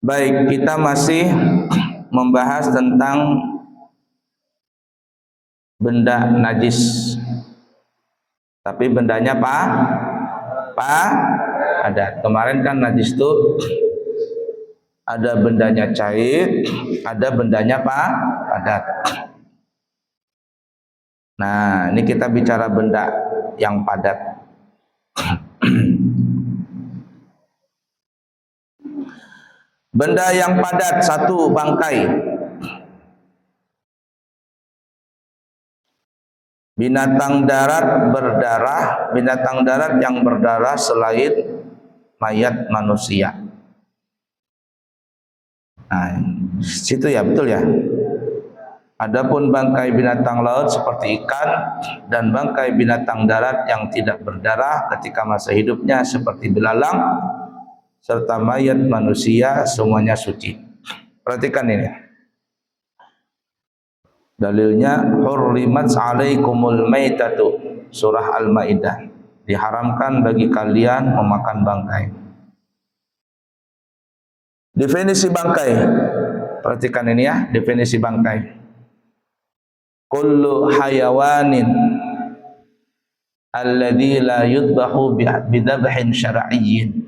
Baik, kita masih membahas tentang benda najis. Tapi bendanya padat. Kemarin kan najis itu ada bendanya cair, ada bendanya padat. Nah, ini kita bicara benda yang padat. Benda yang padat, satu, bangkai. Binatang darat berdarah, binatang darat yang berdarah selain mayat manusia. Nah, situ ya, betul ya. Adapun bangkai binatang laut seperti ikan dan bangkai binatang darat yang tidak berdarah ketika masa hidupnya seperti belalang serta mayat manusia semuanya suci. Perhatikan ini. Dalilnya hurrimat 'alaikumul maitatu, surah Al-Maidah. Diharamkan bagi kalian memakan bangkai. Definisi bangkai. Perhatikan ini ya, definisi bangkai. Kullu hayawanin alladzi la yudbahu bidabhin syar'iyyin.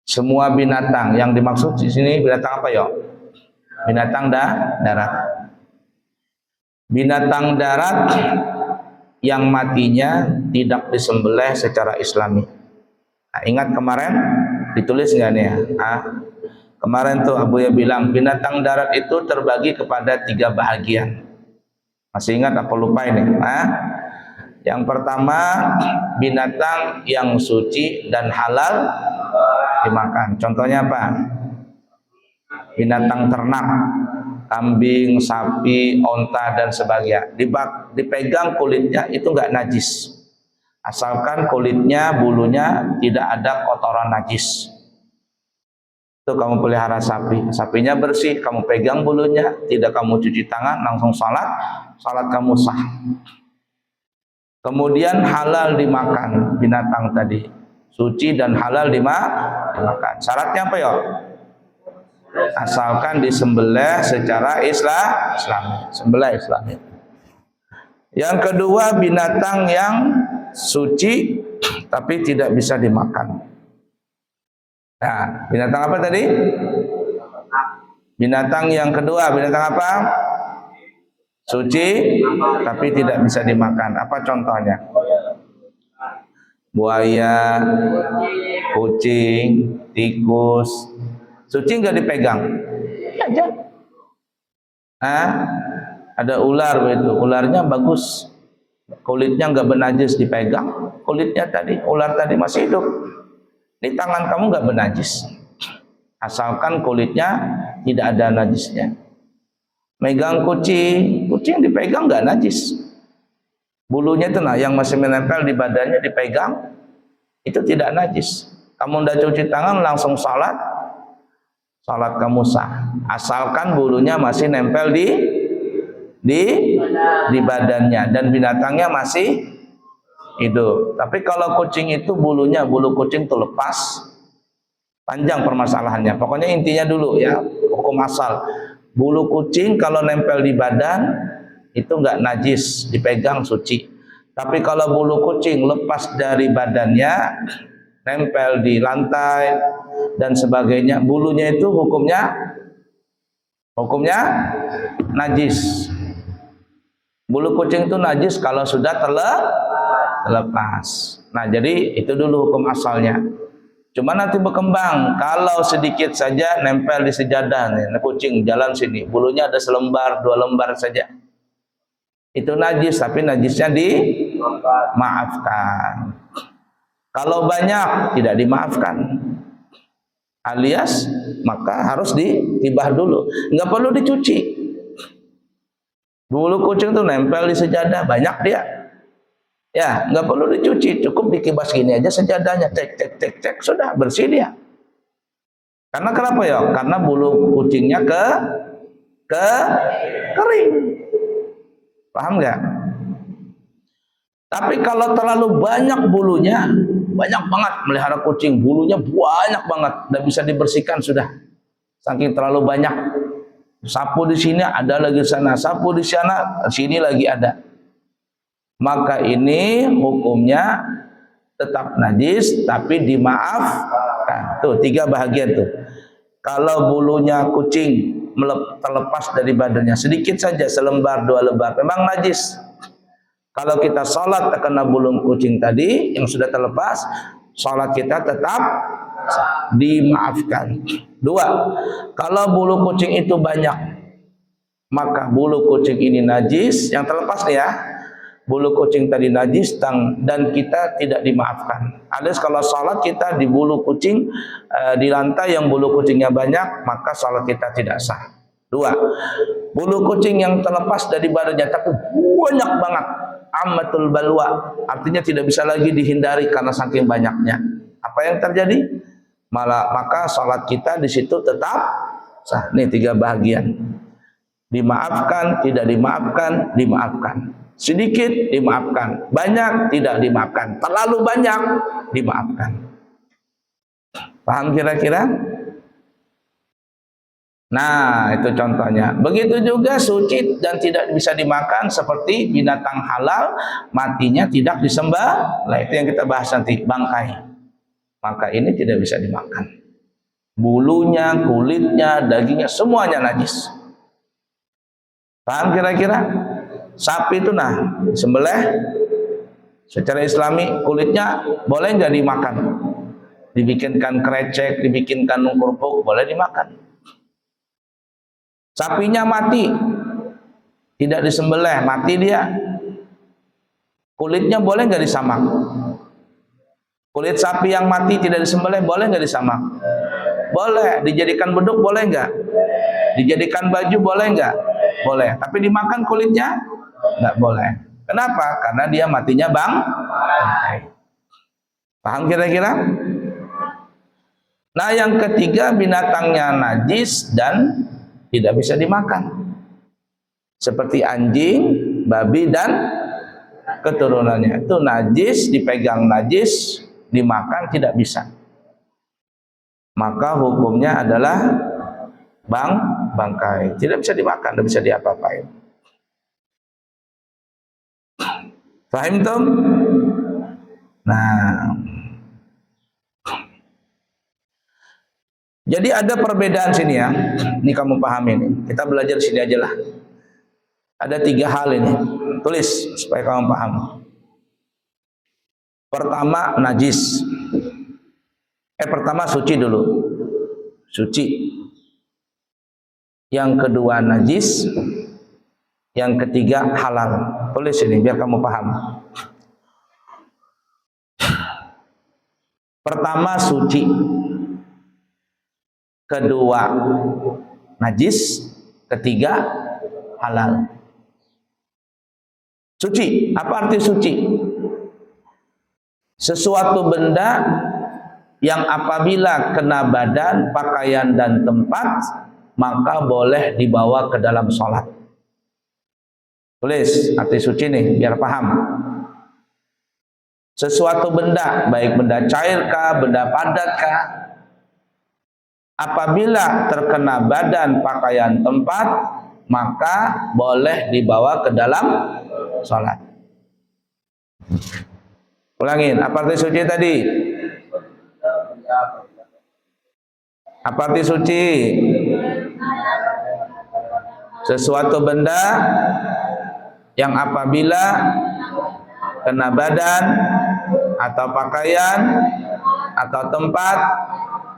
Semua binatang, yang dimaksud di sini binatang apa ya? Binatang darat. Binatang darat yang matinya tidak disembelih secara Islami. Nah, ingat kemarin ditulis nggak nih ya? Kemarin tuh Abu ya bilang binatang darat itu terbagi kepada 3 bahagian. Masih ingat apa lupa ini? Yang pertama binatang yang suci dan halal dimakan. Contohnya apa? Binatang ternak, kambing, sapi, onta dan sebagainya. Dipegang kulitnya itu enggak najis. Asalkan kulitnya, bulunya tidak ada kotoran najis. Itu kamu pelihara sapi, sapinya bersih, kamu pegang bulunya, tidak kamu cuci tangan, langsung salat kamu sah. Kemudian halal dimakan binatang tadi. Suci dan halal dimakan. Syaratnya apa ya? Asalkan disembelih secara Islami. Sembelih Islami. Yang kedua binatang yang suci tapi tidak bisa dimakan. Nah, binatang apa tadi? Binatang yang kedua, binatang apa? Suci tapi tidak bisa dimakan. Apa contohnya? Buaya, kucing, tikus. Suci nggak dipegang? Aja. Ada ular begitu. Ularnya bagus. Kulitnya nggak bernajis dipegang. Kulitnya tadi, ular tadi masih hidup. Di tangan kamu nggak bernajis. Asalkan kulitnya tidak ada najisnya. Megang kucing dipegang nggak najis. Bulunya itu yang masih menempel di badannya dipegang, itu tidak najis. Kamu udah cuci tangan langsung salat kamu sah. Asalkan bulunya masih nempel di badannya dan binatangnya masih hidup. Tapi kalau kucing itu bulu kucing itu lepas, panjang permasalahannya. Pokoknya intinya dulu ya, hukum asal. Bulu kucing kalau nempel di badan itu enggak najis, dipegang suci. Tapi kalau bulu kucing lepas dari badannya, nempel di lantai dan sebagainya, bulunya itu hukumnya najis. Bulu kucing itu najis kalau sudah terlepas. Nah, jadi itu dulu hukum asalnya. Cuma nanti berkembang, kalau sedikit saja nempel di sejadah nih, kucing jalan sini, bulunya ada selembar, 2 lembar saja. Itu najis, tapi najisnya dimaafkan. Kalau banyak tidak dimaafkan. Alias maka harus ditibah dulu. Enggak perlu dicuci. Bulu kucing itu nempel di sejadah, banyak dia. Ya, nggak perlu dicuci, cukup dikibas gini aja sejadahnya, cek, sudah bersih dia. Karena kenapa ya? Karena bulu kucingnya kering. Paham nggak? Tapi kalau terlalu banyak bulunya, banyak banget melihara kucing, bulunya banyak banget, dan bisa dibersihkan sudah. Saking terlalu banyak. Sapu di sini, ada lagi di sana. Sapu di sana, sini lagi ada. Maka ini hukumnya tetap najis, tapi dimaafkan. Tuh, 3 bahagian tuh. Kalau bulunya kucing terlepas dari badannya sedikit saja, selembar 2 lembar, memang najis. Kalau kita sholat terkena bulu kucing tadi yang sudah terlepas, sholat kita tetap dimaafkan. 2, kalau bulu kucing itu banyak, maka bulu kucing ini najis, yang terlepas nih ya, bulu kucing tadi najis dan kita tidak dimaafkan. Alias kalau sholat kita di bulu kucing, di lantai yang bulu kucingnya banyak, maka sholat kita tidak sah. 2, bulu kucing yang terlepas dari badannya tapi banyak banget, ammatul balwa, artinya tidak bisa lagi dihindari karena saking banyaknya. Apa yang terjadi? Maka sholat kita di situ tetap sah. Nih 3 bahagian. Dimaafkan, tidak dimaafkan, dimaafkan. Sedikit dimaafkan, banyak tidak dimaafkan, terlalu banyak dimaafkan. Paham kira-kira? Nah, itu contohnya. Begitu juga suci dan tidak bisa dimakan seperti binatang halal, matinya tidak disembah. Nah, itu yang kita bahas nanti, bangkai. Maka ini tidak bisa dimakan. Bulunya, kulitnya, dagingnya, semuanya najis. Paham kira-kira? Sapi itu sembelih secara Islami, kulitnya boleh nggak dimakan? Dibikinkan krecek, dibikinkan kerupuk, boleh dimakan. Sapinya mati, tidak disembelih, mati dia. Kulitnya boleh nggak disamak? Kulit sapi yang mati tidak disembelih boleh nggak disamak? Boleh. Dijadikan beduk boleh nggak? Dijadikan baju boleh nggak? Boleh. Tapi dimakan kulitnya nggak boleh. Kenapa? Karena dia matinya bangkai. Paham kira-kira? Nah, yang ketiga, binatangnya najis dan tidak bisa dimakan. Seperti anjing, babi dan keturunannya. Itu najis, dipegang najis, dimakan tidak bisa. Maka hukumnya adalah bangkai. Tidak bisa dimakan, tidak bisa diapa-apain. Paham tuh? Nah, jadi ada perbedaan sini ya. Ini kamu pahami nih. Kita belajar sini aja lah. Ada 3 hal ini. Tulis supaya kamu paham. Pertama, najis. Pertama suci dulu. Suci. Yang kedua najis. Yang ketiga halal. Tulis ini biar kamu paham. Pertama suci. Kedua najis, ketiga halal. Suci, apa arti suci? Sesuatu benda yang apabila kena badan, pakaian dan tempat, maka boleh dibawa ke dalam sholat. Tulis arti suci nih biar paham. Sesuatu benda, baik benda cair kah, benda padat kah, apabila terkena badan, pakaian, tempat, maka boleh dibawa ke dalam sholat. Ulangin, apa arti suci tadi? Apa arti suci? Sesuatu benda yang apabila kena badan atau pakaian atau tempat,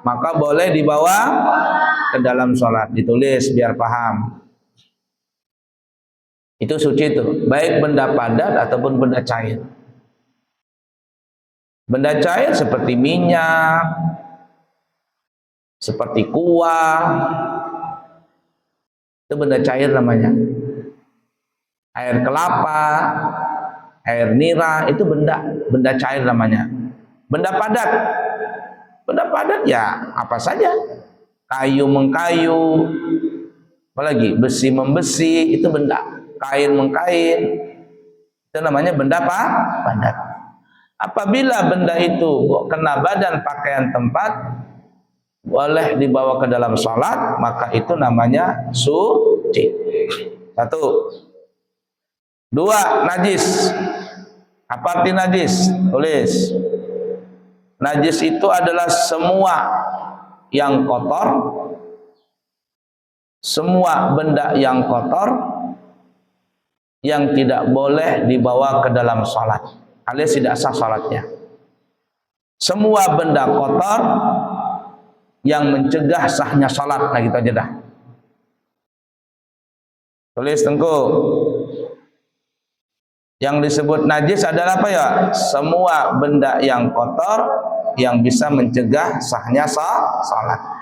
maka boleh dibawa ke dalam sholat. Ditulis biar paham. Itu suci itu, baik benda padat ataupun benda cair. Benda cair seperti minyak, seperti kuah, itu benda cair namanya. Air kelapa, air nira, itu benda cair namanya. Benda padat ya apa saja, kayu mengkayu, apalagi besi membesi, itu benda. Kain mengkain, itu namanya benda padat. Apabila benda itu kena badan, pakaian, tempat, boleh dibawa ke dalam sholat, maka itu namanya suci. Satu. Dua, najis. Apa arti najis? Tulis. Najis itu adalah semua yang kotor, semua benda yang kotor yang tidak boleh dibawa ke dalam sholat, alias tidak sah sholatnya. Semua benda kotor yang mencegah sahnya sholat. Nah gitu aja dah. Tulis Tengku. Yang disebut najis adalah apa ya? Semua benda yang kotor yang bisa mencegah sahnya sholat.